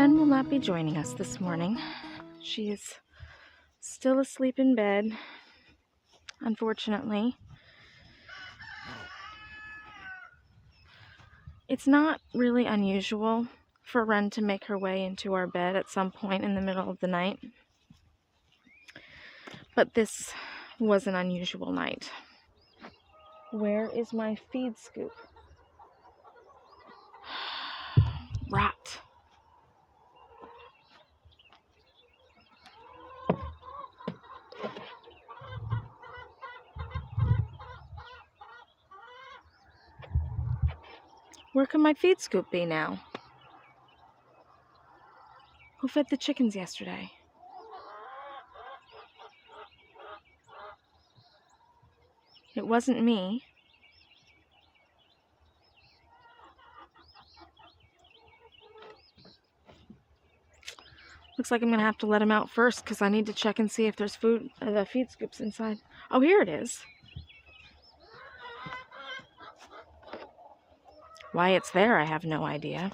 Ren will not be joining us this morning. She is still asleep in bed, unfortunately. It's not really unusual for Ren to make her way into our bed at some point in the middle of the night, but this was an unusual night. Where is my feed scoop? Rat. Where can my feed scoop be now? Who fed the chickens yesterday? It wasn't me. Looks like I'm gonna have to let him out first because I need to check and see if there's food, the feed scoops inside. Oh, here it is. Why it's there, I have no idea.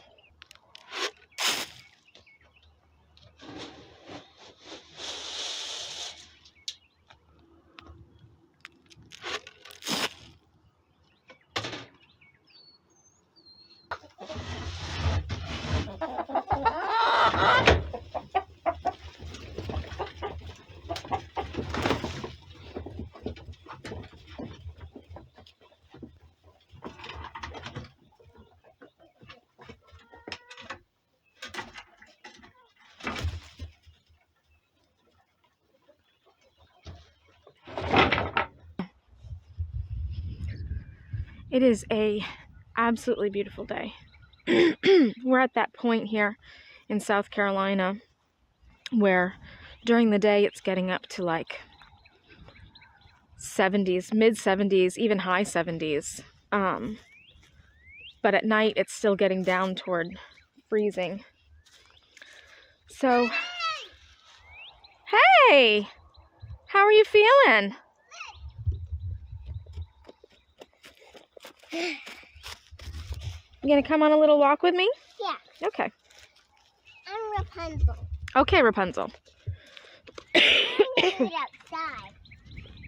It is a absolutely beautiful day. We're at that point here in South Carolina where during the day it's getting up to like 70s, mid 70s, even high 70s. But at night it's still getting down toward freezing. So, hey, how are you feeling? You gonna come on a little walk with me? Yeah. Okay. I'm Rapunzel. Okay, Rapunzel. I'm gonna eat outside.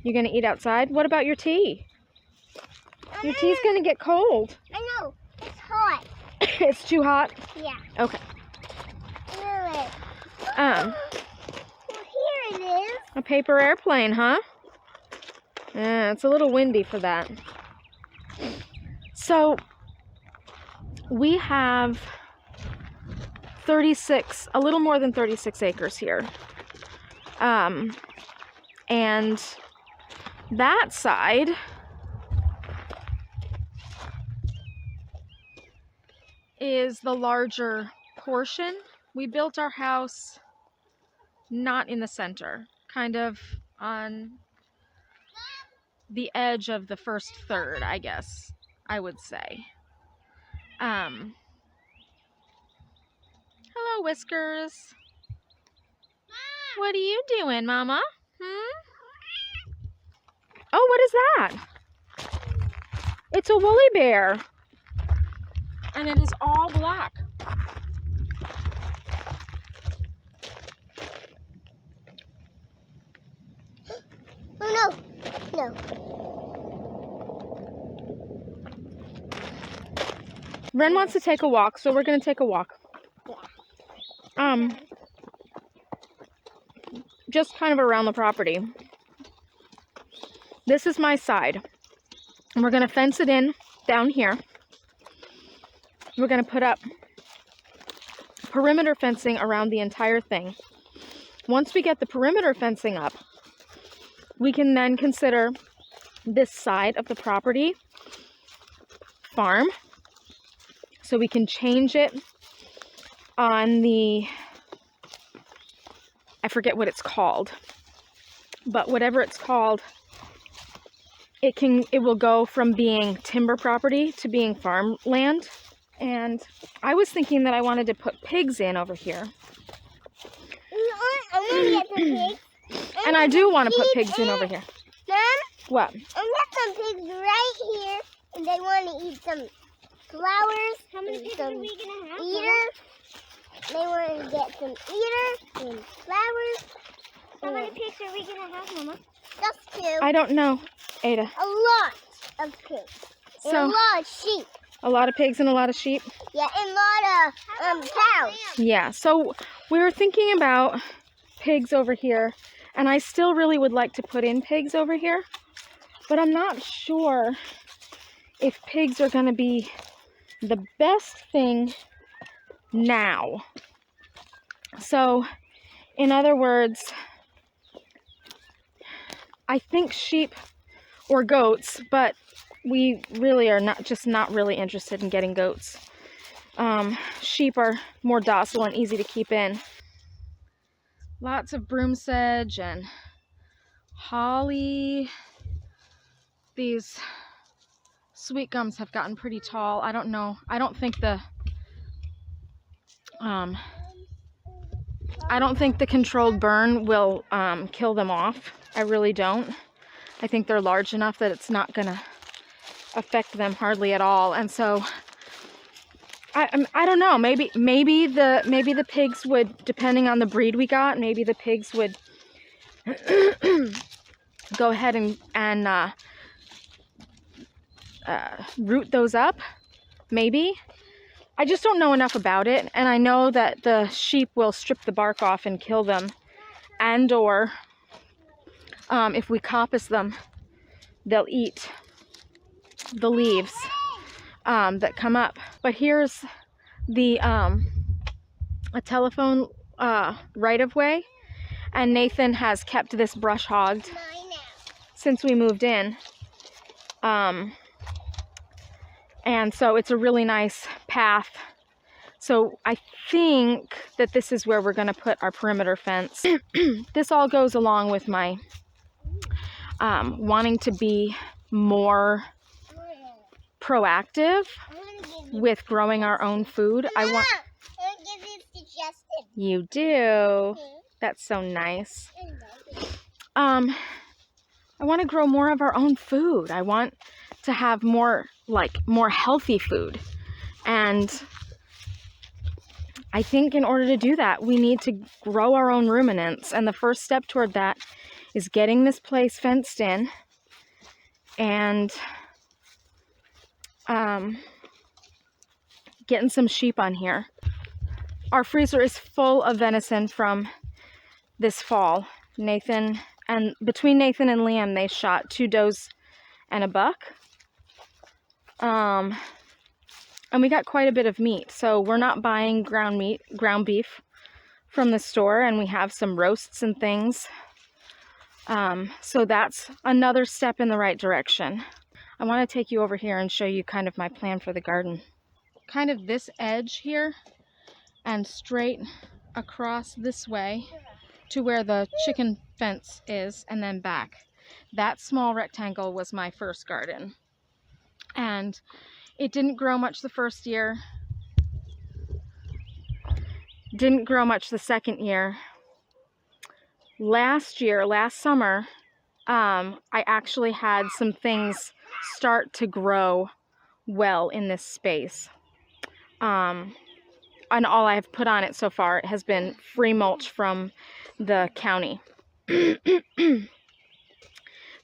You're gonna eat outside? What about your tea? Your tea's know. gonna get cold. I know. It's hot. It's too hot? Yeah. Okay. Really? Um, Well, here it is. a paper airplane, huh? Yeah, it's a little windy for that. So, we have 36, a little more than 36 acres here. And that side is the larger portion. We built our house not in the center, kind of on the edge of the first third, I guess I would say. Hello, Whiskers. What are you doing, Mama? Oh, what is that? It's a woolly bear. And it is all black. Oh, no. No. Ren wants to take a walk, so we're going to take a walk. Yeah. Just kind of around the property. This is my side. And we're going to fence it in down here. We're going to put up perimeter fencing around the entire thing. Once we get the perimeter fencing up, we can then consider this side of the property farm. So we can change it on the, I forget what it's called, but whatever it's called, it will go from being timber property to being farmland. And I was thinking that I wanted to put pigs in over here. I want to get some pigs. And I do want to put pigs in over here. Mom? What? I got some pigs right here, and they want to eat some flowers. How many pigs are we gonna have? Eater. They want to get some eater and flowers. How many pigs are we going to have, Mama? Just 2. I don't know, Ada. A lot of pigs. And a lot of sheep. A lot of pigs and a lot of sheep? Yeah, and a lot of cows. Yeah, so we were thinking about pigs over here, and I still really would like to put in pigs over here, but I'm not sure if pigs are going to be the best thing now. So, in other words, I think sheep or goats, but we really are not really interested in getting goats. Sheep are more docile and easy to keep in. Lots of broom sedge and holly. These sweet gums have gotten pretty tall. I don't know. I don't think the controlled burn will kill them off. I really don't. I think they're large enough that it's not gonna affect them hardly at all. And so I don't know. Maybe the pigs would, depending on the breed we got, maybe the pigs would go ahead and root those up. Maybe. I just don't know enough about it, and I know that the sheep will strip the bark off and kill them, and or if we coppice them, they'll eat the leaves that come up. But here's the a telephone right-of-way, and Nathan has kept this brush hogged since we moved in. And so it's a really nice path. So I think that this is where we're going to put our perimeter fence. This all goes along with my wanting to be more proactive with growing our own food. I want to give you a suggestion. You do. That's so nice. I want to grow more of our own food. I want to have more healthy food. And I think in order to do that, we need to grow our own ruminants. And the first step toward that is getting this place fenced in and getting some sheep on here. Our freezer is full of venison from this fall. Between Nathan and Liam, they shot 2 does and a buck. And we got quite a bit of meat. So we're not buying ground beef from the store, and we have some roasts and things. So that's another step in the right direction. I want to take you over here and show you kind of my plan for the garden. Kind of this edge here and straight across this way to where the chicken fence is, and then back. That small rectangle was my first garden. And it didn't grow much the first year. Didn't grow much the second year. Last summer, I actually had some things start to grow well in this space. And all I've put on it so far has been free mulch from the county.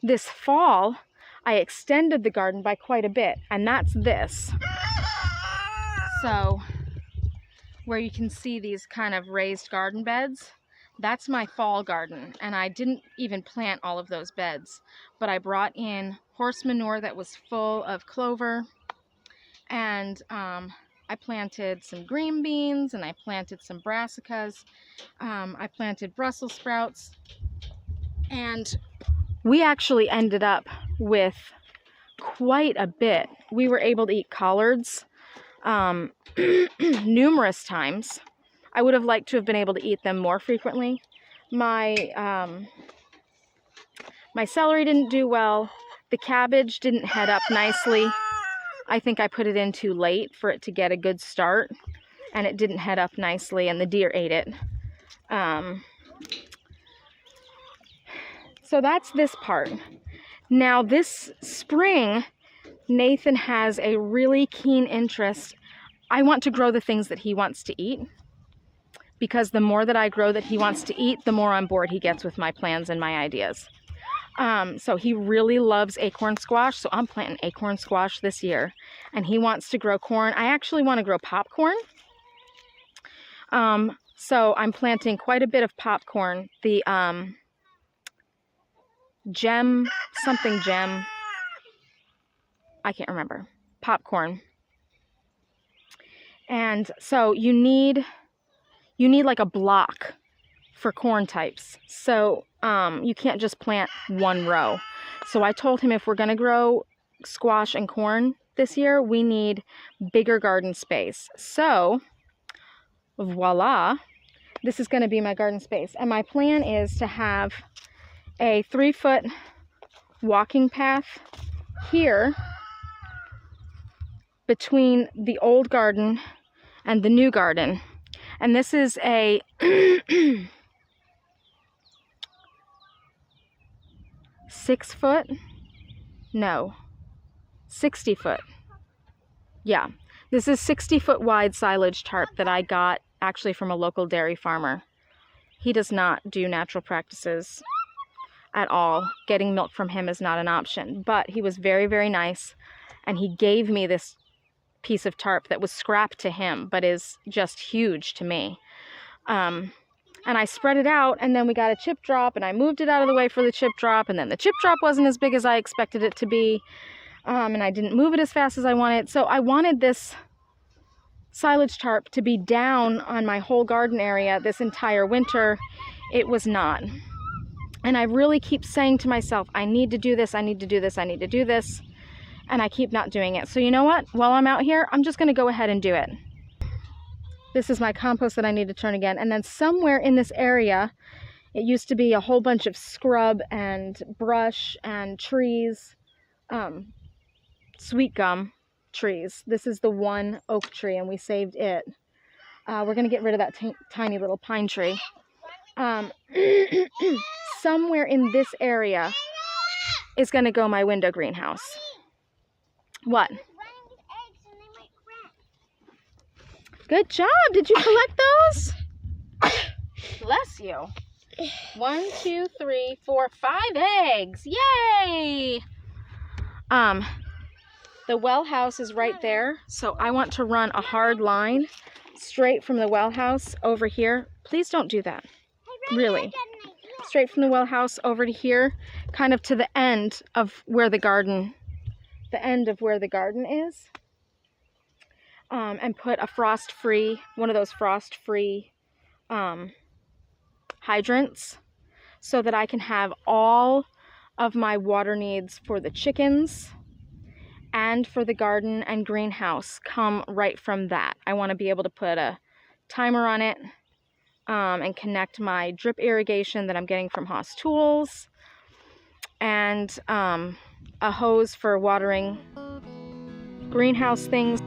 This fall, I extended the garden by quite a bit, and that's this. So, where you can see these kind of raised garden beds, that's my fall garden, and I didn't even plant all of those beds, but I brought in horse manure that was full of clover, and I planted some green beans, and I planted some brassicas, I planted Brussels sprouts, and we actually ended up with quite a bit. We were able to eat collards numerous times. I would have liked to have been able to eat them more frequently. My celery didn't do well. The cabbage didn't head up nicely. I think I put it in too late for it to get a good start, and it didn't head up nicely, and the deer ate it. So that's this part. Now this spring, Nathan has a really keen interest. I want to grow the things that he wants to eat. because the more that I grow that he wants to eat, the more on board he gets with my plans and my ideas. So he really loves acorn squash, so I'm planting acorn squash this year. And he wants to grow corn. I actually want to grow popcorn. So I'm planting quite a bit of popcorn. The gem, something gem, I can't remember, popcorn. And so you need like a block for corn types. So you can't just plant one row. So I told him if we're going to grow squash and corn this year, we need bigger garden space. So voila, this is going to be my garden space. And my plan is to have a 3-foot walking path here between the old garden and the new garden. And this is a 6-foot, no, 60-foot. Yeah, this is 60-foot wide silage tarp that I got actually from a local dairy farmer. He does not do natural practices at all. Getting milk from him is not an option, but he was very, very nice, and he gave me this piece of tarp that was scrap to him, but is just huge to me. And I spread it out, and then we got a chip drop, and I moved it out of the way for the chip drop, and then the chip drop wasn't as big as I expected it to be, and I didn't move it as fast as I wanted. So I wanted this silage tarp to be down on my whole garden area this entire winter. It was not. And I really keep saying to myself, I need to do this, I need to do this, I need to do this, and I keep not doing it. So you know what? While I'm out here, I'm just going to go ahead and do it. This is my compost that I need to turn again. And then somewhere in this area, it used to be a whole bunch of scrub and brush and trees, sweet gum trees. This is the one oak tree, and we saved it. We're going to get rid of that tiny little pine tree. Somewhere in this area is going to go my window greenhouse. What? Good job. Did you collect those? Bless you. 1, 2, 3, 4, 5 eggs. Yay! The well house is right there, so I want to run a hard line straight from the well house over here. Please don't do that. Really. Straight from the well house over to here, kind of to the end of where the garden is. And put a frost-free, one of those frost-free hydrants, so that I can have all of my water needs for the chickens and for the garden and greenhouse come right from that. I want to be able to put a timer on it and connect my drip irrigation that I'm getting from Haas Tools, and a hose for watering greenhouse things.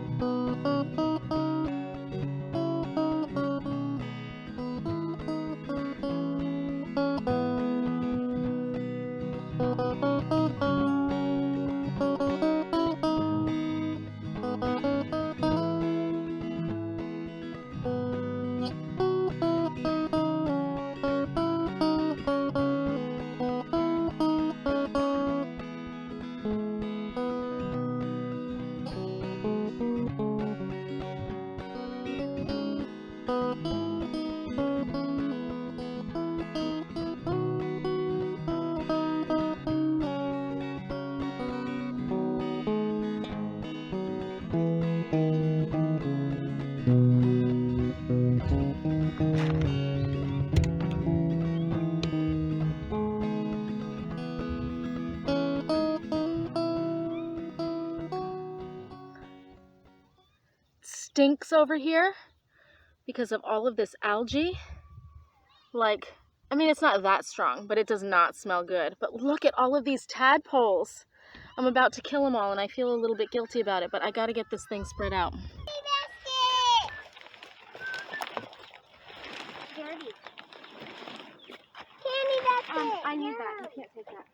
Stinks over here because of all of this algae. Like, I mean, it's not that strong, but it does not smell good. But look at all of these tadpoles. I'm about to kill them all, and I feel a little bit guilty about it, but I gotta get this thing spread out. Dirty. Candy basket. I need that. You can't take that.